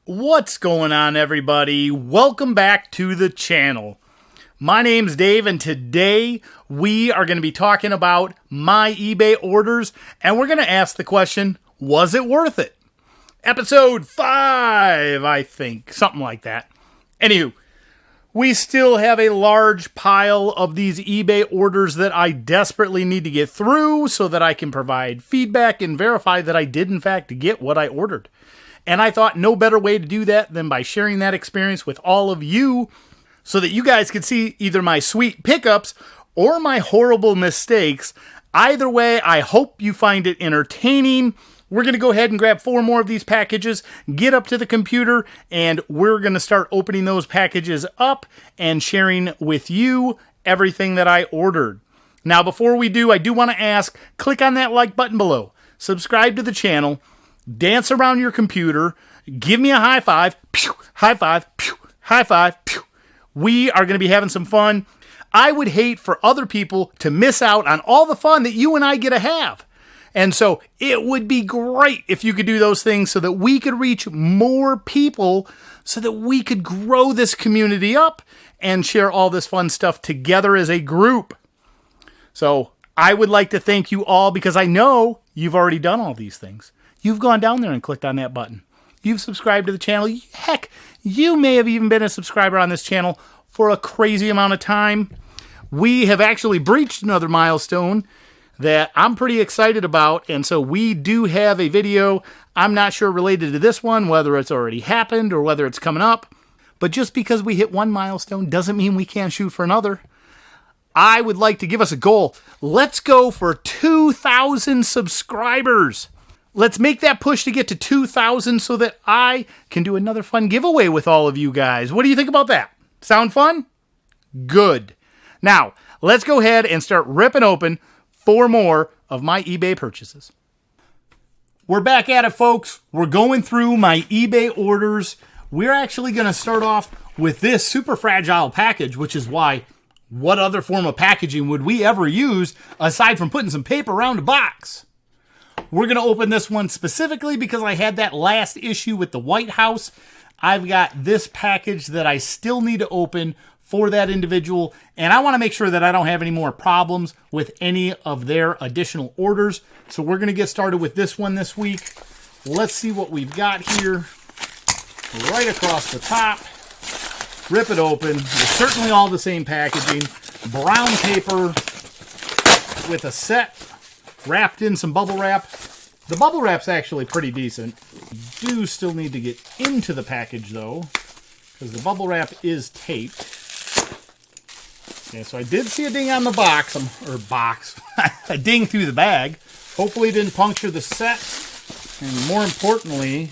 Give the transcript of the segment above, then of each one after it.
What's going on, everybody? Welcome back to the channel. My name's Dave, and today we are going to be talking about my eBay orders, and we're going to ask the question, was it worth it? Episode 5, I think, something like that. Anywho, we still have a large pile of these eBay orders that I desperately need to get through so that I can provide feedback and verify that I did in fact get what I ordered. And I thought no better way to do that than by sharing that experience with all of you so that you guys could see either my sweet pickups or my horrible mistakes. Either way, I hope you find it entertaining. We're going to go ahead and grab 4 more of these packages, get up to the computer, and we're going to start opening those packages up and sharing with you everything that I ordered. Now, before we do, I do want to ask, click on that like button below, subscribe to the channel, dance around your computer, give me a high five, pew, high five, pew, high five, pew. We are going to be having some fun. I would hate for other people to miss out on all the fun that you and I get to have. And so it would be great if you could do those things so that we could reach more people, so that we could grow this community up and share all this fun stuff together as a group. So I would like to thank you all because I know you've already done all these things. You've gone down there and clicked on that button. You've subscribed to the channel. Heck, you may have even been a subscriber on this channel for a crazy amount of time. We have actually breached another milestone that I'm pretty excited about, and so we do have a video. I'm not sure related to this one, whether it's already happened or whether it's coming up, but just because we hit one milestone doesn't mean we can't shoot for another. I would like to give us a goal. Let's go for 2,000 subscribers. Let's make that push to get to 2,000 so that I can do another fun giveaway with all of you guys. What do you think about that? Sound fun? Good. Now, let's go ahead and start ripping open 4 more of my eBay purchases. We're back at it, folks. We're going through my eBay orders. We're actually going to start off with this super fragile package, which is why, what other form of packaging would we ever use aside from putting some paper around a box? We're going to open this one specifically because I had that last issue with the White House. I've got this package that I still need to open for that individual, and I want to make sure that I don't have any more problems with any of their additional orders. So we're going to get started with this one this week. Let's see what we've got here. Right across the top. Rip it open. It's certainly all the same packaging. Brown paper with a set wrapped in some bubble wrap. The bubble wrap's actually pretty decent. We do still need to get into the package though, because the bubble wrap is taped. Okay, so I did see a ding on the box, a ding through the bag. Hopefully it didn't puncture the set. And more importantly,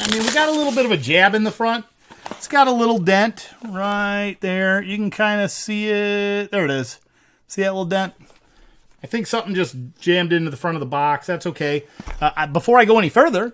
we got a little bit of a jab in the front. It's got a little dent right there. You can kind of see it. There it is. See that little dent? I think something just jammed into the front of the box. That's okay. Before I go any further,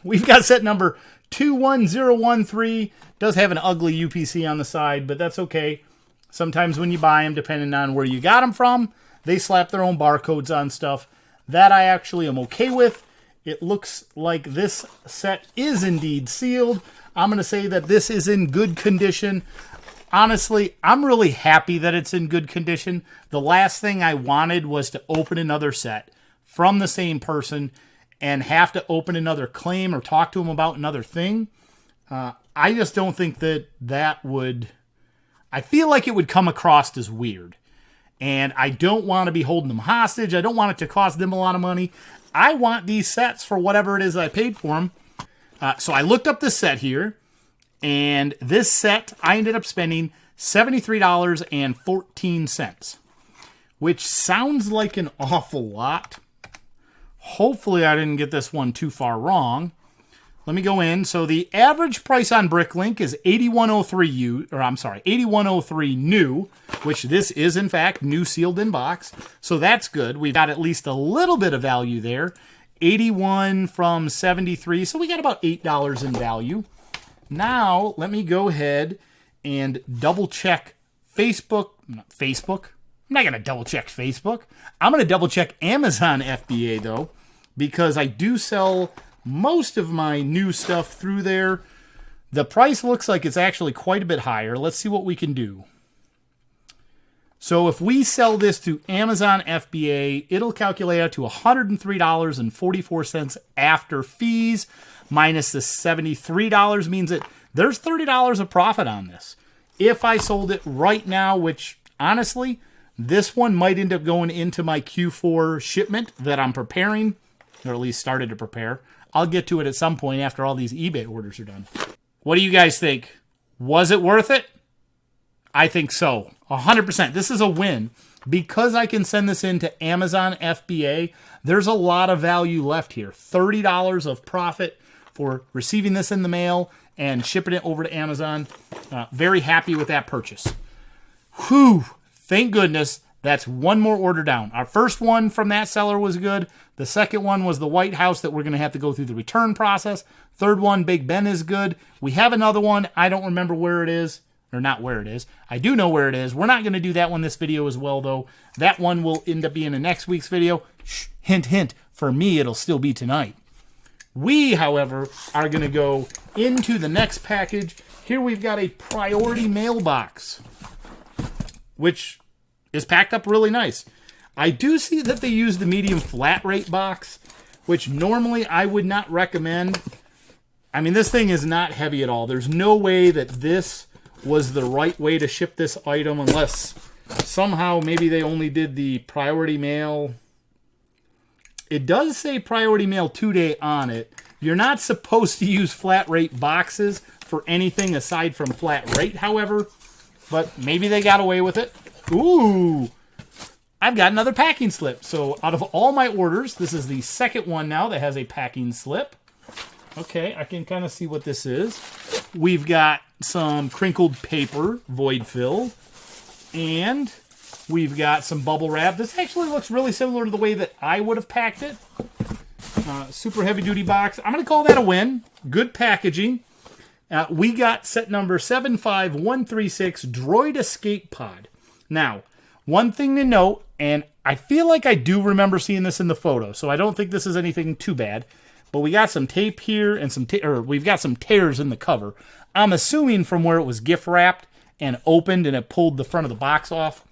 we've got set number 21013. Does have an ugly UPC on the side, but that's okay. Sometimes when you buy them, depending on where you got them from, they slap their own barcodes on stuff. That I actually am okay with. It looks like this set is indeed sealed. I'm going to say that this is in good condition. Honestly, I'm really happy that it's in good condition. The last thing I wanted was to open another set from the same person and have to open another claim or talk to them about another thing. I just don't think that would... I feel like it would come across as weird. And I don't want to be holding them hostage. I don't want it to cost them a lot of money. I want these sets for whatever it is I paid for them. So I looked up this set here. And this set, I ended up spending $73.14, which sounds like an awful lot. Hopefully I didn't get this one too far wrong. Let me go in. So the average price on Bricklink is $81.03 new, which this is in fact new sealed in box. So that's good. We've got at least a little bit of value there. 81 from 73, so we got about $8 in value. Now, let me go ahead and double check Facebook. I'm not going to double check Facebook. I'm going to double check Amazon FBA though, because I do sell most of my new stuff through there. The price looks like it's actually quite a bit higher. Let's see what we can do. So if we sell this to Amazon FBA, it'll calculate out to $103.44 after fees, minus the $73 means that there's $30 of profit on this. If I sold it right now, which honestly, this one might end up going into my Q4 shipment that I'm preparing, or at least started to prepare. I'll get to it at some point after all these eBay orders are done. What do you guys think? Was it worth it? I think so. 100%. This is a win. Because I can send this into Amazon FBA, there's a lot of value left here. $30 of profit for receiving this in the mail and shipping it over to Amazon. Very happy with that purchase. Whew. Thank goodness. That's one more order down. Our first one from that seller was good. The second one was the White House that we're going to have to go through the return process. Third one, Big Ben, is good. We have another one. I don't remember where it is. Or not where it is. I do know where it is. We're not going to do that one this video as well, though. That one will end up being in next week's video. Shh, hint, hint. For me, it'll still be tonight. We, however, are going to go into the next package. Here we've got a priority mailbox, which is packed up really nice. I do see that they use the medium flat rate box, which normally I would not recommend. I mean, this thing is not heavy at all. There's no way that this was the right way to ship this item unless somehow maybe they only did the priority mail. It does say priority mail 2-day on it. You're not supposed to use flat rate boxes for anything aside from flat rate, however, but maybe they got away with it. Ooh, I've got another packing slip. So out of all my orders, this is the second one now that has a packing slip. Okay, I can kind of see what this is. We've got some crinkled paper, void fill, and we've got some bubble wrap. This actually looks really similar to the way that I would have packed it. Super heavy duty box. I'm going to call that a win. Good packaging. We got set number 75136 Droid Escape Pod. Now, one thing to note, and I feel like I do remember seeing this in the photo, so I don't think this is anything too bad. But we got some tape here and we've got some tears in the cover. I'm assuming from where it was gift wrapped and opened and it pulled the front of the box off.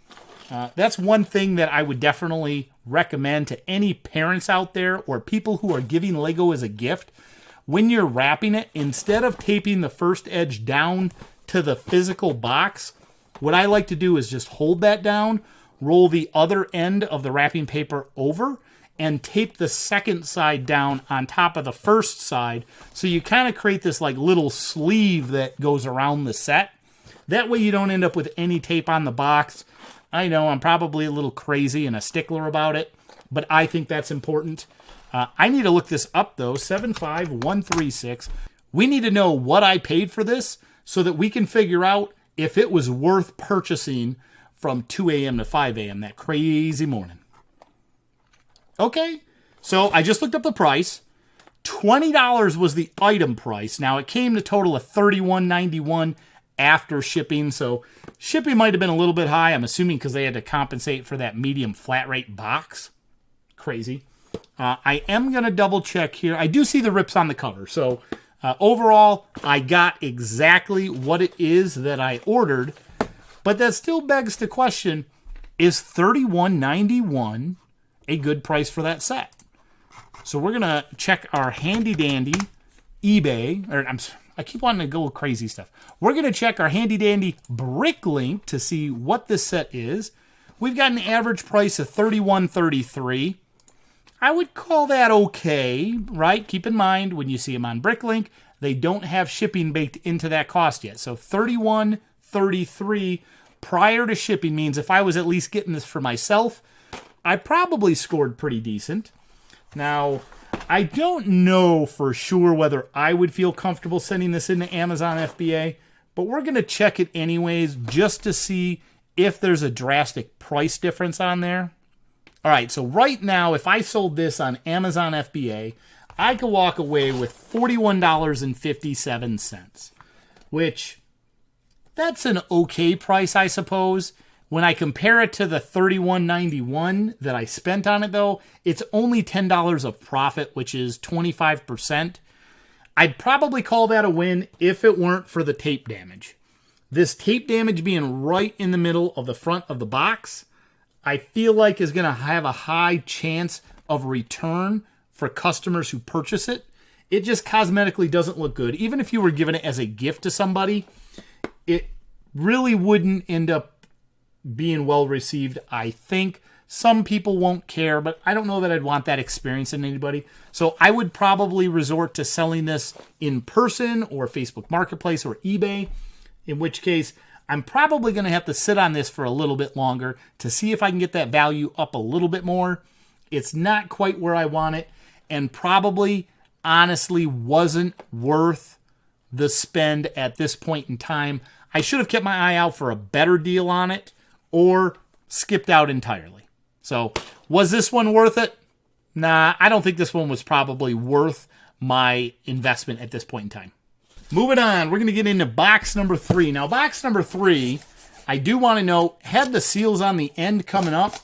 That's one thing that I would definitely recommend to any parents out there or people who are giving Lego as a gift. When you're wrapping it, instead of taping the first edge down to the physical box, what I like to do is just hold that down, roll the other end of the wrapping paper over, and tape the second side down on top of the first side. So you kind of create this like little sleeve that goes around the set. That way you don't end up with any tape on the box. I know I'm probably a little crazy and a stickler about it, but I think that's important. I need to look this up though, 75136. We need to know what I paid for this so that we can figure out if it was worth purchasing from 2 a.m. to 5 a.m. that crazy morning. Okay, so I just looked up the price. $20 was the item price. Now, it came to total of $31.91 after shipping, so shipping might have been a little bit high. I'm assuming because they had to compensate for that medium flat rate box. Crazy. I am going to double check here. I do see the rips on the cover, so overall, I got exactly what it is that I ordered, but that still begs the question, is $31.91 a good price for that set? So we're going to check our handy dandy eBay, I keep wanting to go with crazy stuff. We're going to check our handy dandy Bricklink to see what this set is. We've got an average price of $31.33. I would call that okay, right? Keep in mind, when you see them on Bricklink, they don't have shipping baked into that cost yet. So $31.33 prior to shipping means if I was at least getting this for myself, I probably scored pretty decent. Now, I don't know for sure whether I would feel comfortable sending this into Amazon FBA, but we're going to check it anyways just to see if there's a drastic price difference on there. All right, so right now, if I sold this on Amazon FBA, I could walk away with $41.57, which that's an okay price, I suppose. When I compare it to the $31.91 that I spent on it, though, it's only $10 of profit, which is 25%. I'd probably call that a win if it weren't for the tape damage. This tape damage being right in the middle of the front of the box, I feel like is going to have a high chance of return for customers who purchase it. It just cosmetically doesn't look good. Even if you were giving it as a gift to somebody, it really wouldn't end up being well received. I think some people won't care, but I don't know that I'd want that experience in anybody. So I would probably resort to selling this in person or Facebook Marketplace or eBay, in which case I'm probably going to have to sit on this for a little bit longer to see if I can get that value up a little bit more. It's not quite where I want it, and probably honestly wasn't worth the spend at this point in time. I should have kept my eye out for a better deal on it or skipped out entirely. So was this one worth it? Nah, I don't think this one was probably worth my investment at this point in time. Moving on, we're going to get into box number 3. Now, box number 3, I do want to know, had the seals on the end coming up.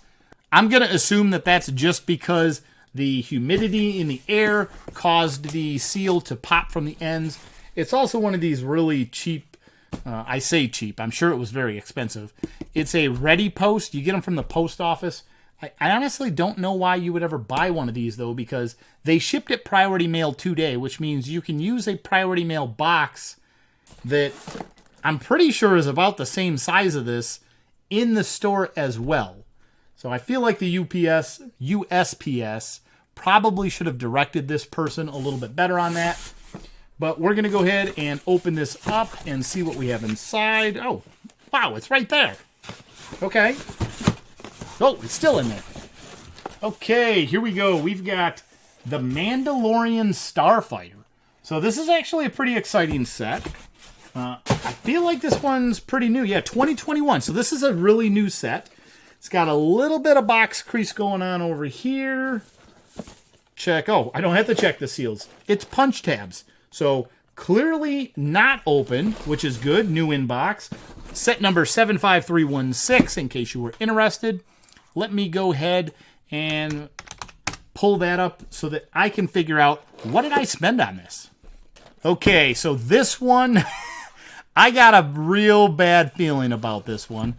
I'm going to assume that that's just because the humidity in the air caused the seal to pop from the ends. It's also one of these really cheap, I say cheap, I'm sure it was very expensive. It's a Ready Post. You get them from the post office. I honestly don't know why you would ever buy one of these, though, because they shipped it priority mail today, which means you can use a priority mail box that I'm pretty sure is about the same size of this in the store as well. So I feel like the USPS probably should have directed this person a little bit better on that. But we're going to go ahead and open this up and see what we have inside. Oh, wow, it's right there. Okay. Oh, it's still in there. Okay, here we go. We've got the Mandalorian Starfighter. So this is actually a pretty exciting set. I feel like this one's pretty new. Yeah, 2021. So this is a really new set. It's got a little bit of box crease going on over here. Check. Oh, I don't have to check the seals. It's punch tabs. So clearly not open, which is good. New in box. Set number 75316 in case you were interested. Let me go ahead and pull that up so that I can figure out what did I spend on this. Okay, so this one, I got a real bad feeling about this one.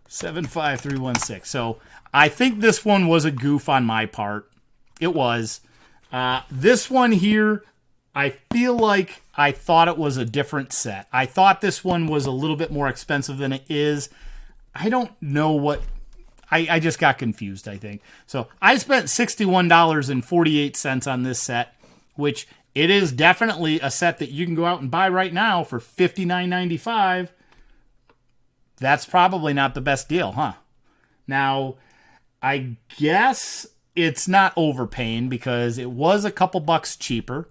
75316. So I think this one was a goof on my part. It was. This one here, I feel like I thought it was a different set. I thought this one was a little bit more expensive than it is. I don't know what... I just got confused, I think. So I spent $61.48 on this set, which it is definitely a set that you can go out and buy right now for $59.95. That's probably not the best deal, huh? Now, I guess it's not overpaying because it was a couple bucks cheaper.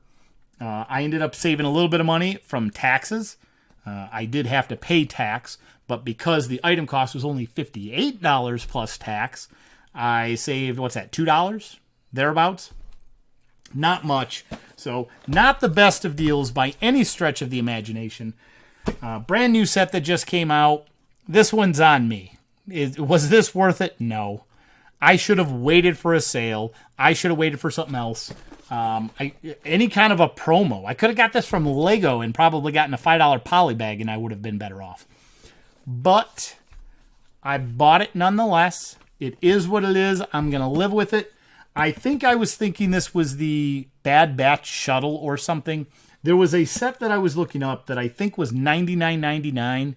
I ended up saving a little bit of money from taxes. I did have to pay tax, but because the item cost was only $58 plus tax, I saved, what's that, $2? Thereabouts? Not much. So, not the best of deals by any stretch of the imagination. Brand new set that just came out. This one's on me. Was this worth it? No. I should have waited for a sale. I should have waited for something else. Any kind of a promo. I could have got this from Lego and probably gotten a $5 poly bag and I would have been better off. But I bought it nonetheless. It is what it is. I'm going to live with it. I think I was thinking this was the Bad Batch shuttle or something. There was a set that I was looking up that I think was $99.99.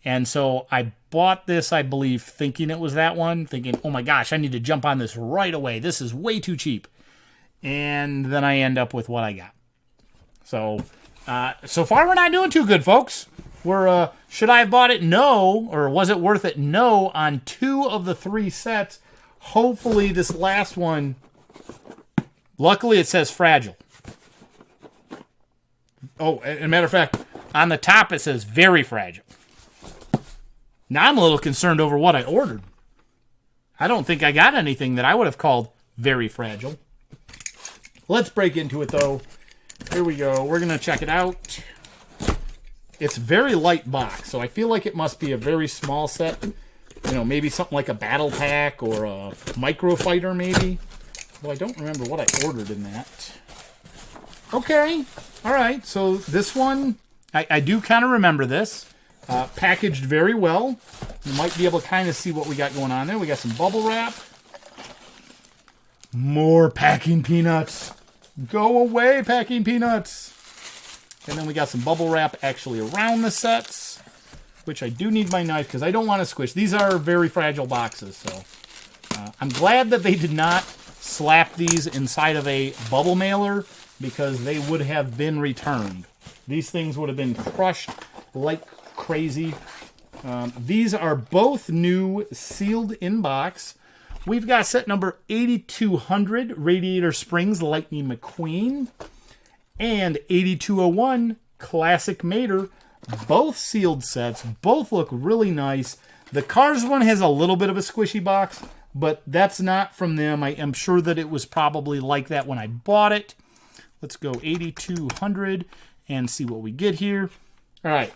And so I bought this, I believe, thinking it was that one. Thinking, oh my gosh, I need to jump on this right away. This is way too cheap. And then I end up with what I got. So, so far we're not doing too good, folks. We're, should I have bought it? No. Or was it worth it? No. On 2 of the 3 sets. Hopefully this last one, luckily it says fragile. Oh, as a matter of fact, on the top it says very fragile. Now I'm a little concerned over what I ordered. I don't think I got anything that I would have called very fragile. Let's break into it, though. Here we go. We're going to check it out. It's very light box, so I feel like it must be a very small set. You know, maybe something like a battle pack or a micro fighter, maybe. Well, I don't remember what I ordered in that. Okay. All right. So this one, I do kind of remember this. Packaged very well. You might be able to kind of see what we got going on there. We got some bubble wrap. More packing peanuts. Go away, packing peanuts. And then we got some bubble wrap actually around the sets, which I do need my knife because I don't want to squish. These are very fragile boxes, so I'm glad that they did not slap these inside of a bubble mailer because they would have been returned. These things would have been crushed like crazy. These are both new sealed in box. We've got set number 8200 Radiator Springs Lightning McQueen and 8201 Classic Mater. Both sealed sets. Both look really nice. The Cars one has a little bit of a squishy box, but that's not from them. I am sure that it was probably like that when I bought it. Let's go 8200 and see what we get here. All right.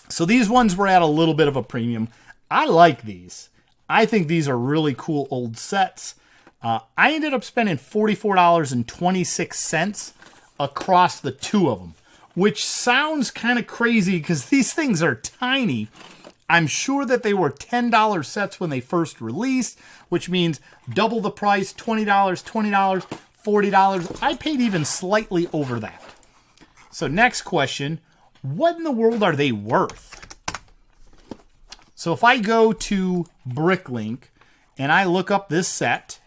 So these ones were at a little bit of a premium. I like these. I think these are really cool old sets. I ended up spending $44.26 across the two of them, which sounds kind of crazy because these things are tiny. I'm sure that they were $10 sets when they first released, which means double the price, $20, $20, $40. I paid even slightly over that. So next question, what in the world are they worth? So if I go to Bricklink and I look up this set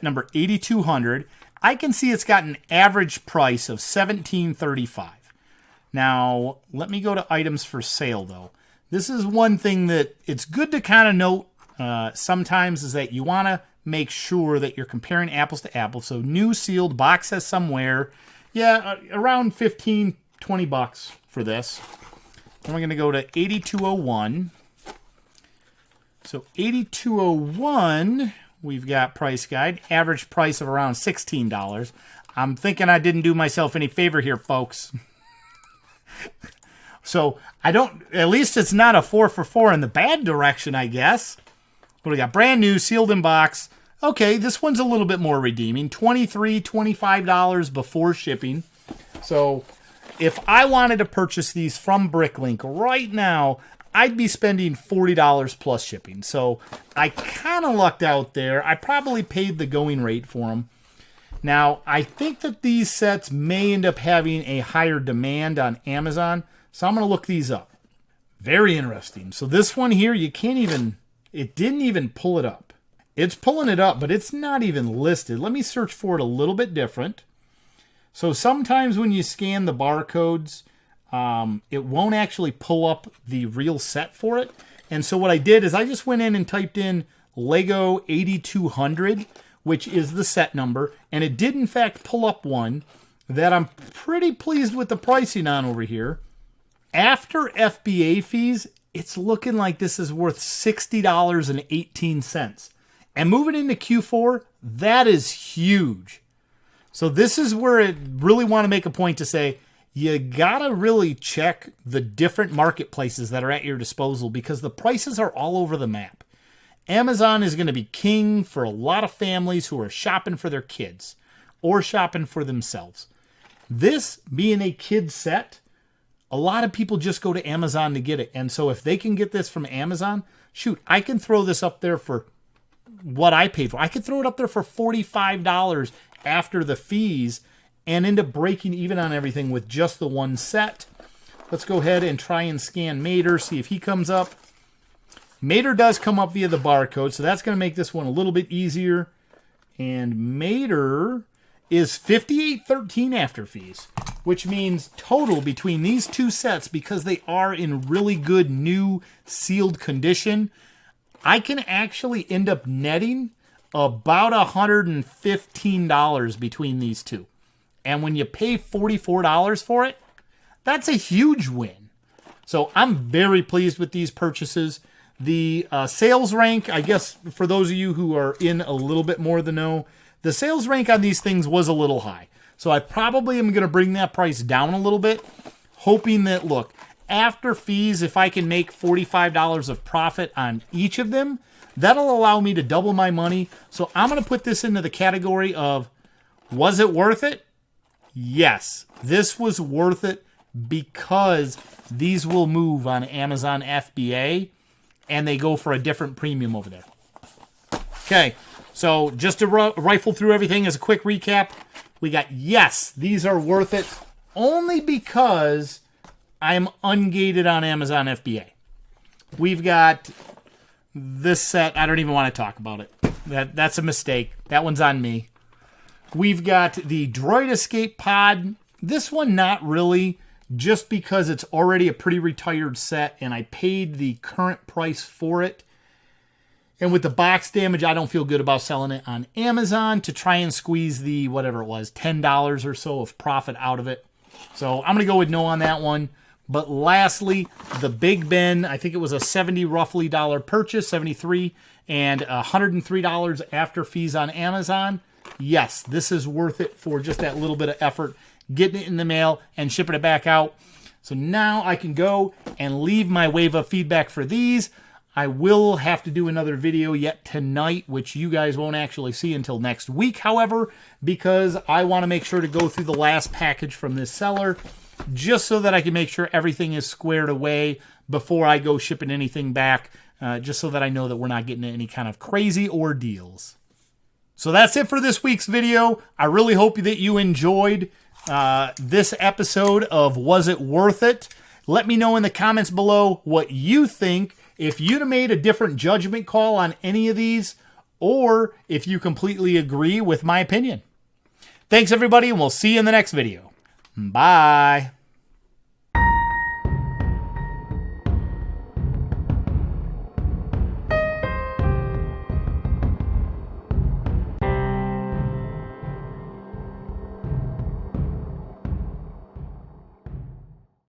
number 8200, I can see it's got an average price of $17.35. Now, let me go to items for sale, though. This is one thing that it's good to kind of note sometimes is that you want to make sure that you're comparing apples to apples. So new sealed box says somewhere, around 15, 20 bucks for this. And we're going to go to 8201. So 8201, we've got price guide, average price of around $16. I'm thinking I didn't do myself any favor here, folks. So at least it's not a 4 for 4 in the bad direction, I guess. What we got? Brand new, sealed in box. Okay, this one's a little bit more redeeming. $23, $25 before shipping. So if I wanted to purchase these from Bricklink right now, I'd be spending $40 plus shipping. So I kind of lucked out there. I probably paid the going rate for them. Now, I think that these sets may end up having a higher demand on Amazon. So I'm going to look these up. Very interesting. So this one here, it didn't even pull it up. It's pulling it up, but it's not even listed. Let me search for it a little bit different. So sometimes when you scan the barcodes, it won't actually pull up the real set for it. And so what I did is I just went in and typed in Lego 8200, which is the set number. And it did in fact pull up one that I'm pretty pleased with the pricing on over here. After FBA fees, it's looking like this is worth $60.18. And moving into Q4, that is huge. So this is where I really want to make a point to say, you gotta really check the different marketplaces that are at your disposal because the prices are all over the map. Amazon is going to be king for a lot of families who are shopping for their kids or shopping for themselves. This being a kid set, a lot of people just go to Amazon to get it. And so if they can get this from Amazon, shoot, I can throw this up there for what I paid for. I could throw it up there for $45 after the fees and end up breaking even on everything with just the one set. Let's go ahead and try and scan Mater, see if he comes up. Mater does come up via the barcode, so that's going to make this one a little bit easier. And Mater is $58.13 after fees, which means total between these two sets, because they are in really good new sealed condition, I can actually end up netting about $115 between these two. And when you pay $44 for it, that's a huge win. So I'm very pleased with these purchases. The sales rank, I guess for those of you who are in a little bit more the know, the sales rank on these things was a little high. So I probably am going to bring that price down a little bit, hoping that, look, after fees, if I can make $45 of profit on each of them, that'll allow me to double my money. So I'm going to put this into the category of, was it worth it? yes, this was worth it because these will move on Amazon FBA and they go for a different premium over there. Okay, so just to rifle through everything as a quick recap, we got, yes, these are worth it only because I'm ungated on Amazon FBA. We've got this set. I don't even want to talk about it. That's a mistake. That one's on me. We've got the Droid Escape Pod. This one, not really, just because it's already a pretty retired set, and I paid the current price for it. And with the box damage, I don't feel good about selling it on Amazon to try and squeeze the, whatever it was, $10 or so of profit out of it. So I'm going to go with no on that one. But lastly, the Big Ben, I think it was a $70 roughly purchase, $73, and $103 after fees on Amazon. Yes, this is worth it for just that little bit of effort, getting it in the mail and shipping it back out. So now I can go and leave my wave of feedback for these. I will have to do another video yet tonight, which you guys won't actually see until next week, however, because I want to make sure to go through the last package from this seller, just so that I can make sure everything is squared away before I go shipping anything back, just so that I know that we're not getting any kind of crazy ordeals. So that's it for this week's video. I really hope that you enjoyed this episode of Was It Worth It? Let me know in the comments below what you think, if you'd have made a different judgment call on any of these, or if you completely agree with my opinion. Thanks, everybody, and we'll see you in the next video. Bye.